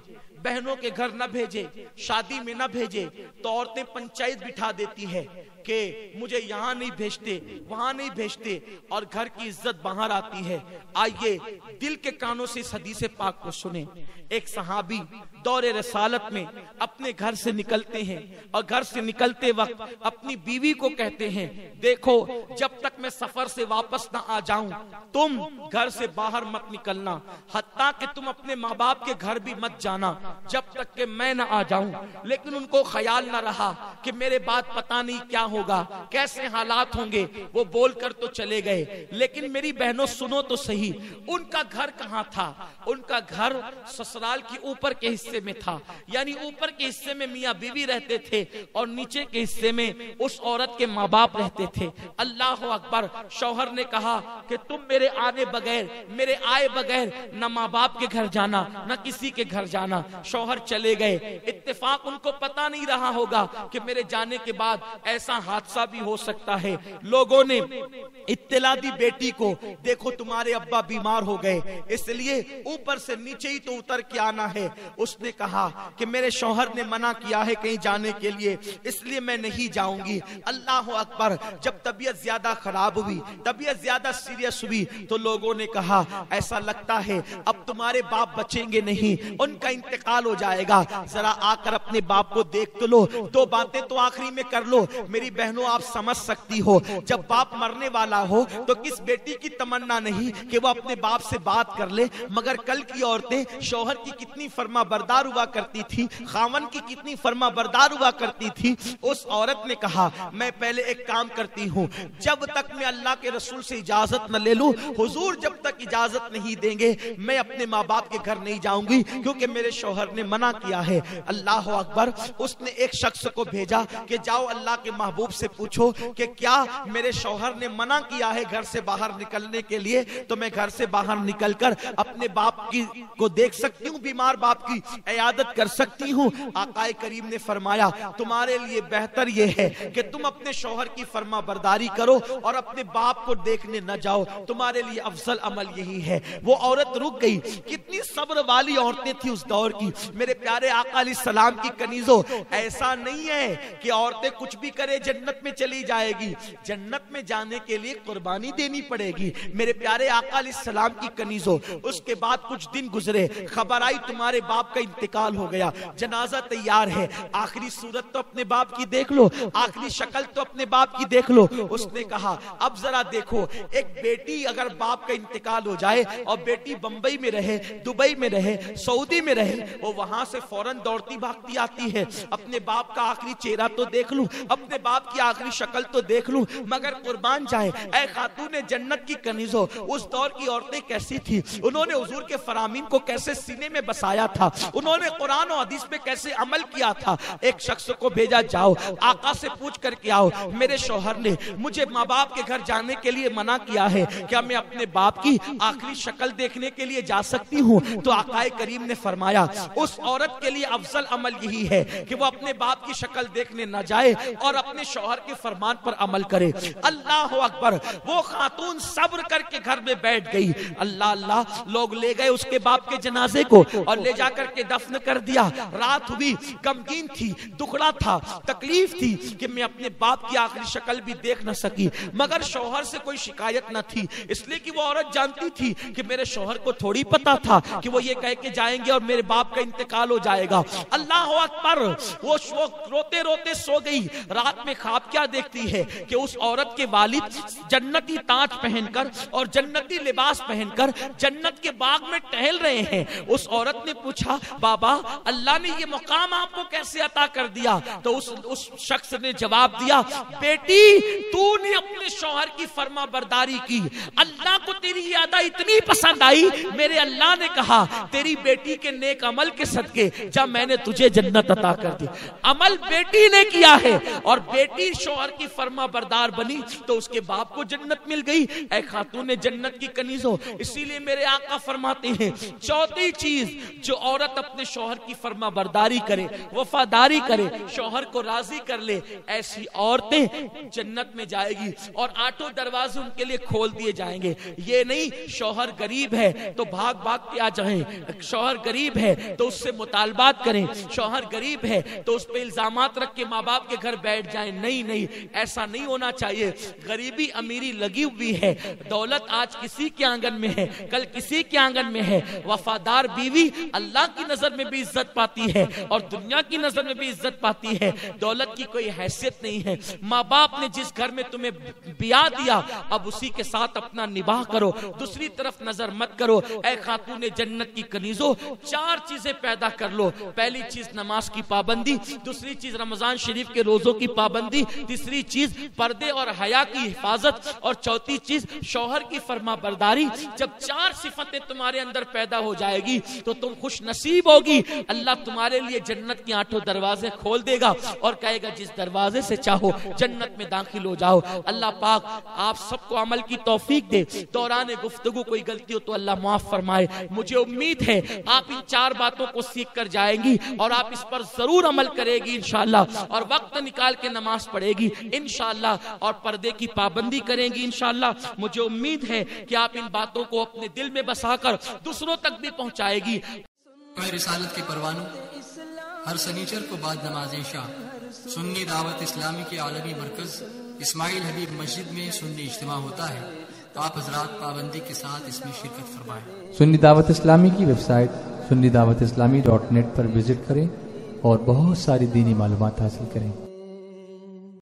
بہنوں کے گھر نہ بھیجے، شادی میں نہ بھیجے، تو عورتیں پنچایت بٹھا دیتی ہے کہ مجھے یہاں نہیں بھیجتے، وہاں نہیں بھیجتے، اور گھر کی عزت باہر آتی ہے۔ آئیے دل کے کانوں سے اس حدیث پاک کو سنیں۔ ایک صحابی دور رسالت میں اپنے گھر سے نکلتے ہیں اور گھر سے نکلتے وقت اپنی بیوی کو کہتے ہیں دیکھو جب تک میں سفر سے واپس نہ آ جاؤں تم گھر سے باہر مت نکلنا، حتیٰ کہ تم اپنے ماں باپ کے گھر بھی مت جانا جب تک کہ میں نہ آ جاؤں۔ لیکن ان کو خیال نہ رہا کہ میرے بعد پتہ نہیں کیا ہوگا، کیسے حالات ہوں گے، وہ بول کر تو چلے گئے۔ لیکن میری بہنوں سنو تو صحیح، ان کا گھر کہاں تھا؟ ان کا گھر سسرال کی اوپر کے حصے میں تھا، یعنی اوپر کے حصے میں میاں بیوی رہتے تھے اور نیچے کے حصے میں اس عورت کے ماں باپ رہتے تھے۔ اللہ اکبر! شوہر نے کہا کہ تم میرے آنے بغیر، میرے آئے بغیر نہ ماں باپ کے گھر جانا نہ کسی کے گھر جانا۔ شوہر چلے گئے، اتفاق ان کو پتا نہیں رہا ہوگا کہ میرے جانے کے بعد ایسا حادثہ بھی ہو سکتا ہے۔ لوگوں نے اطلاع دی بیٹی کو، دیکھو تمہارے ابا بیمار ہو گئے، اس لیے اوپر سے نیچے ہی تو اتر کے آنا ہے۔ اس نے کہا کہ میرے شوہر نے منع کیا ہے کہیں جانے کے لیے، اس لیے میں نہیں جاؤں گی۔ اللہ اکبر! جب طبیعت زیادہ خراب ہوئی، طبیعت زیادہ سیریس ہوئی، تو لوگوں نے کہا ایسا لگتا ہے اب تمہارے باپ بچیں گے نہیں، ان کا انتقال ہو جائے گا، ذرا آ کر اپنے باپ کو دیکھ تو لو، دو باتیں تو آخری میں کر لو۔ میری بہنوں آپ سمجھ سکتی ہو جب باپ مرنے والا ہو تو کس بیٹی کی تمنا نہیں کہ وہ اپنے باپ سے بات کر لے، مگر کل کی عورتیں شوہر کی کتنی فرما بردار ہوا کرتی تھی، خاون کی کتنی فرما بردار ہوا کرتی تھی۔ اس عورت نے کہا میں پہلے ایک کام کرتی ہوں، جب تک میں اللہ کے رسول سے اجازت نہ لے لوں، حضور جب تک اجازت نہیں دیں گے میں اپنے ماں باپ کے گھر نہیں جاؤں گی، کیونکہ میرے شوہر شوہر نے منع کیا ہے. اللہ اکبر. اس نے ایک شخص کو بھیجا کہ جاؤ اللہ کے محبوب سے پوچھو کہ کیا میرے شوہر نے منع کیا ہے گھر سے باہر نکلنے کے لیے, تو میں گھر سے باہر نکل کر اپنے باپ کی کو دیکھ سکتی ہوں, بیمار باپ کی عیادت کر سکتی ہوں. آقا کریم نے فرمایا تمہارے لیے بہتر یہ ہے کہ تم اپنے شوہر کی فرما برداری کرو اور اپنے باپ کو دیکھنے نہ جاؤ, تمہارے لیے افضل عمل یہی ہے. وہ عورت رک گئی. کتنی صبر والی عورتیں تھیں اس دور کی. میرے پیارے آقا علیہ السلام کی کنیزوں, ایسا نہیں ہے کہ عورتیں کچھ بھی کرے جنت میں چلی جائے گی. جنت میں جانے کے لیے قربانی دینی پڑے گی. میرے پیارے آقا علیہ السلام کی کنیزوں, اس کے بعد کچھ دن گزرے, خبر آئی تمہارے باپ کا انتقال ہو گیا, جنازہ تیار ہے, آخری صورت تو اپنے باپ کی دیکھ لو, آخری شکل تو اپنے باپ کی دیکھ لو. اس نے کہا اب ذرا دیکھو, ایک بیٹی اگر باپ کا انتقال ہو جائے اور بیٹی بمبئی میں رہے, دبئی میں رہے, سعودی میں رہے, وہ وہاں سے فوراً دوڑتی بھاگتی آتی ہے, اپنے باپ کا آخری چہرہ تو دیکھ لوں, اپنے باپ کی آخری شکل تو دیکھ لوں, مگر قربان جائیں اے خاتون جنت کی کنیزوں, اس دور کی عورتیں کیسی تھی, انہوں نے حضور کے فرامین کو کیسے سینے میں بسایا تھا, انہوں نے قرآن و حدیث پہ کیسے عمل کیا تھا. ایک شخص کو بھیجا, جاؤ آقا سے پوچھ کر کے آؤ, میرے شوہر نے مجھے ماں باپ کے گھر جانے کے لیے منع کیا ہے, کیا میں اپنے باپ کی آخری شکل دیکھنے کے لیے جا سکتی ہوں؟ تو آقا کریم نے فرمایا اس عورت کے لیے افضل عمل یہی ہے کہ وہ اپنے باپ کی شکل دیکھنے نہ جائے اور اپنے شوہر کے فرمان پر عمل کرے. اللہ اکبر. وہ خاتون صبر کر کے گھر میں بیٹھ گئی. اللہ اللہ, لوگ لے گئے اس کے باپ کے جنازے کو اور لے جا کر کے دفن کر دیا. رات ہوئی, غمگین تھی, دکھڑا تھا, تکلیف تھی کہ میں اپنے باپ کی آخری شکل بھی دیکھ نہ سکی, مگر شوہر سے کوئی شکایت نہ تھی, اس لیے کہ وہ عورت جانتی تھی کہ میرے شوہر کو تھوڑی پتا تھا کہ وہ یہ کہہ کے جائیں گے اور میرے باپ کا انتقال ہو جائے گا. اللہ اکبر. وہ روتے روتے سو گئی. رات میں خواب کیا دیکھتی ہے کہ اس عورت کے والد جنتی تاج پہن کر اور جنتی لباس پہن کر جنت کے باغ میں ٹہل رہے ہیں. اس عورت نے پوچھا بابا اللہ نے یہ مقام آپ کو کیسے عطا کر دیا؟ تو اس شخص نے جواب دیا بیٹی تو نے اپنے شوہر کی فرما برداری کی, اللہ کو تیری یہ ادا اتنی پسند آئی, میرے اللہ نے کہا تیری بیٹی کے نیک عمل کے صدقے جب میں نے تجھے جنت عطا کر دی. عمل بیٹی نے کیا ہے اور بیٹی شوہر کی فرما بردار بنی تو اس کے باپ کو جنت مل گئی. اے خاتون جنت کی کنیزوں, اسی لیے میرے آقا فرماتے ہیں چوتھی چیز جو عورت اپنے شوہر کی فرما برداری کرے, وفاداری کرے, شوہر کو راضی کر لے, ایسی عورتیں جنت میں جائے گی اور 8 دروازے ان کے لیے کھول دیے جائیں گے. یہ نہیں شوہر غریب ہے تو بھاگ بھاگ کے آ جائیں, شوہر غریب ہے تو اس سے مطالبات کریں, شوہر غریب ہے تو اس پہ الزامات رکھ کے ماں باپ کے گھر بیٹھ جائیں. نہیں نہیں, ایسا نہیں ہونا چاہیے. غریبی امیری لگی ہوئی ہے, دولت آج کسی کے آنگن میں ہے, کل کسی کے آنگن میں ہے. وفادار بیوی اللہ کی نظر میں بھی عزت پاتی ہے اور دنیا کی نظر میں بھی عزت پاتی ہے. دولت کی کوئی حیثیت نہیں ہے. ماں باپ نے جس گھر میں تمہیں بیاہ دیا اب اسی کے ساتھ اپنا نباہ کرو, دوسری طرف نظر مت کرو. اے خاتون جنت کی کنیزوں, 4 چیزیں پیدا کر لو. پہلی چیز نماز کی پابندی, دوسری چیز رمضان شریف کے روزوں کی پابندی, تیسری چیز پردے اور حیا کی حفاظت اور چوتھی چیز شوہر کی فرما برداری. جب 4 صفتیں تمہارے اندر پیدا ہو جائے گی تو تم خوش نصیب ہوگی. اللہ تمہارے لیے جنت کی 8 دروازے کھول دے گا اور کہے گا جس دروازے سے چاہو جنت میں داخل ہو جاؤ. اللہ پاک آپ سب کو عمل کی توفیق دے. دوران گفتگو کوئی غلطی ہو تو اللہ معاف فرمائے. مجھے امید ہے آپ ان 4 باتوں کو سیکھ کر جائیں گی اور آپ اس پر ضرور عمل کرے گی انشاءاللہ, اور وقت نکال کے نماز پڑھے گی انشاءاللہ, اور پردے کی پابندی کریں گی انشاءاللہ. مجھے امید ہے کہ آپ ان باتوں کو اپنے دل میں بسا کر دوسروں تک بھی پہنچائے گی. رسالت کے پروانوں ہر سنیچر کو بعد نماز عشاء سنی دعوت اسلامی کے عالمی مرکز اسماعیل حبیب مسجد میں سنی اجتماع ہوتا ہے. تو آپ حضرات پابندی کے ساتھ اس میں شرکت فرمائیں. سنی دعوت اسلامی کی website sunni dawat islami.net پر وزٹ کریں اور بہت ساری دینی معلومات حاصل کریں.